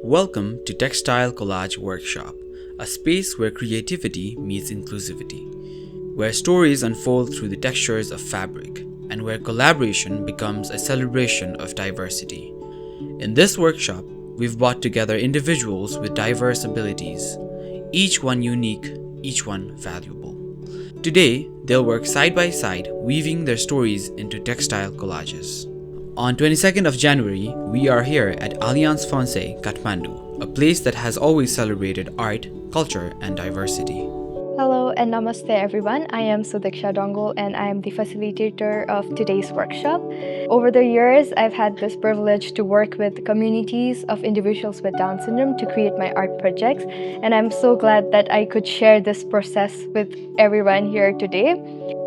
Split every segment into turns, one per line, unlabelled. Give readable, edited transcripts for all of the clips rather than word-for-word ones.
Welcome to Textile Collage Workshop, a space where creativity meets inclusivity, where stories unfold through the textures of fabric, and where collaboration becomes a celebration of diversity. In this workshop, we've brought together individuals with diverse abilities, each one unique, each one valuable. Today, they'll work side by side, weaving their stories into textile collages. On 22nd of January, we are here at Alliance Française Kathmandu, a place that has always celebrated art, culture, and diversity.
Hello and Namaste everyone. I am Sudiksha Dongal and I am the facilitator of today's workshop. Over the years, I've had this privilege to work with communities of individuals with Down syndrome to create my art projects, and I'm so glad that I could share this process with everyone here today.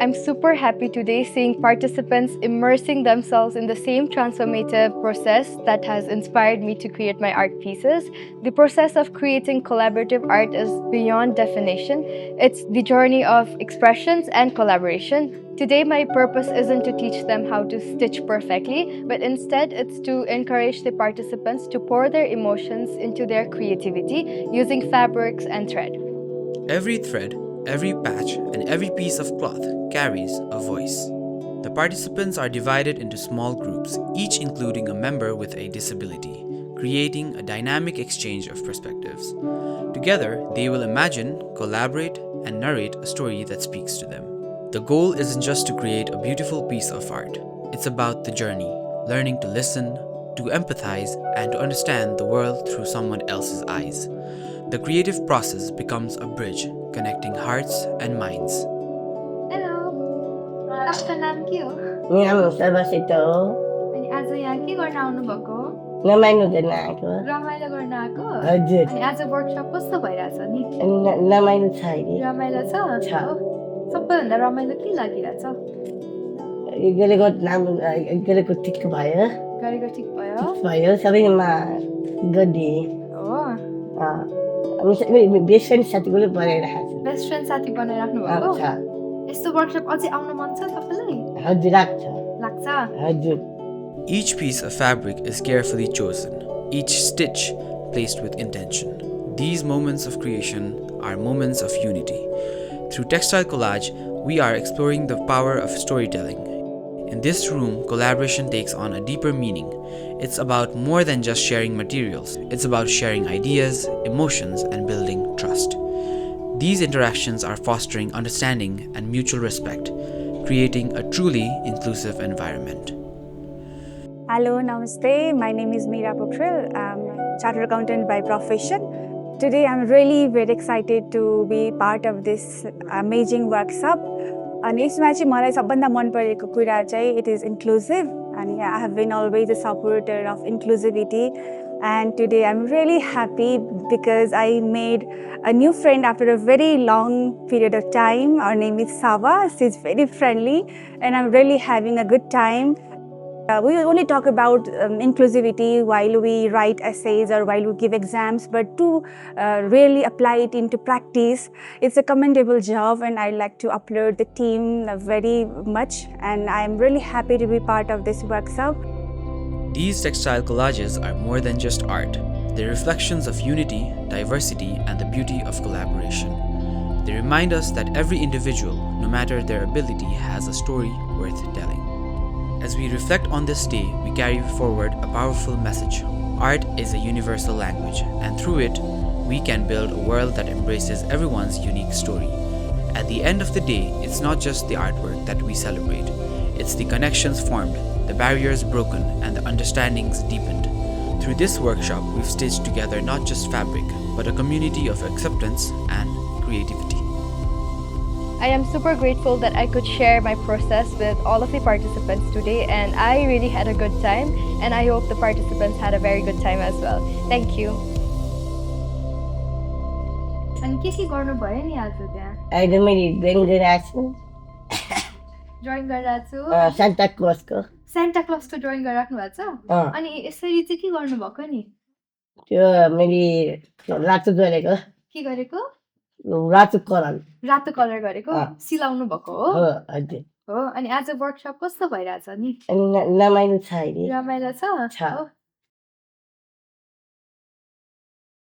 I'm super happy today seeing participants immersing themselves in the same transformative process that has inspired me to create my art pieces. The process of creating collaborative art is beyond definition. It's the journey of expressions and collaboration. Today, my purpose isn't to teach them how to stitch perfectly, but instead it's to encourage the participants to pour their emotions into their creativity using fabrics and thread.
Every thread, every patch, and every piece of cloth carries a voice. The participants are divided into small groups, each including a member with a disability, creating a dynamic exchange of perspectives. Together, they will imagine, collaborate, and narrate a story that speaks to them. The goal isn't just to create a beautiful piece of art. It's about the journey, learning to listen, to empathize, and to understand the world through someone else's eyes. The creative process becomes a bridge connecting hearts and minds.
Hello. आपका नाम के हो?
मेरो नाम सर्वसित हो।
अनि आज यहाँ के गर्न आउनु भएको?
रमाइलो गर्न आएको।
रमाइलो गर्न आएको?
हजुर।
अनि आज वर्कशप कस्तो भइरहेछ नि?
रमाइलो छ अहिले।
रमाइलो छ?
छ।
सबैभन्दा रमाइलो के लागिरहेछ?
गरेको ठिक भयो।
गरेको ठिक भयो?
ठिक भयो, सबैमा गरिदिए।
हो।
अनि बेस्ट फ्रेन्ड साथीले बनाइरहेको छ।
बेस्ट फ्रेन्ड साथी बनाइराख्नु भएको?
छ।
यस्तो वर्कशप अझै आउन मन छ तपाईलाई?
हजुर लाग्छ।
लाग्छ?
हजुर।
Each piece of fabric is carefully chosen, each stitch placed with intention. These moments of creation are moments of unity. Through textile collage, we are exploring the power of storytelling. In this room, collaboration takes on a deeper meaning. It's about more than just sharing materials. It's about sharing ideas, emotions, and building trust. These interactions are fostering understanding and mutual respect, creating a truly inclusive environment.
Hello, Namaste. My name is Meera Pokhrel. I'm a chartered accountant by profession. Today, I'm really very excited to be part of this amazing workshop. And यसमा चाहिँ मलाई सबभन्दा मन परेको कुरा चाहिँ it is inclusive, and I have been always a supporter of inclusivity. And today I'm really happy because I made a new friend after a very long period of time. Her name is Sava. She's very friendly, and I'm really having a good time. We only talk about inclusivity while we write essays or while we give exams, but to really apply it into practice, it's a commendable job, and I'd like to applaud the team very much, and I'm really happy to be part of this workshop.
These textile collages are more than just art. They're reflections of unity, diversity, and the beauty of collaboration. They remind us that every individual, no matter their ability, has a story worth telling. As we reflect on this day, we carry forward a powerful message. Art is a universal language, and through it, we can build a world that embraces everyone's unique story. At the end of the day, it's not just the artwork that we celebrate. It's the connections formed, the barriers broken, and the understandings deepened. Through this workshop, we've stitched together not just fabric, but a community of acceptance and creativity.
I am super grateful that I could share my process with all of the participants today, and I really had a good time, and I hope the participants had a very good time as well. Thank you. अनि के गर्नु भयो नि आज त्यहाँ?
अहिले मैले drawing गरिरहेको छु।
ड्रइङ गरिरहेको छु।
सान्ता क्लजको।
सान्ता क्लजको ड्रइङ गरिराख्नु भएको छ? अनि यसरी चाहिँ के गर्नु भएको नि?
त्यो मैले रातो गरेको।
के गरेको?
रातो कलर
गरेको? सिलाउनु भएको हो?
हजुर।
हो, अनि आज वर्कशप कस्तो भइरहेछ नि?
रमाइलो छ अहिले।
रमाइलो छ?
छ।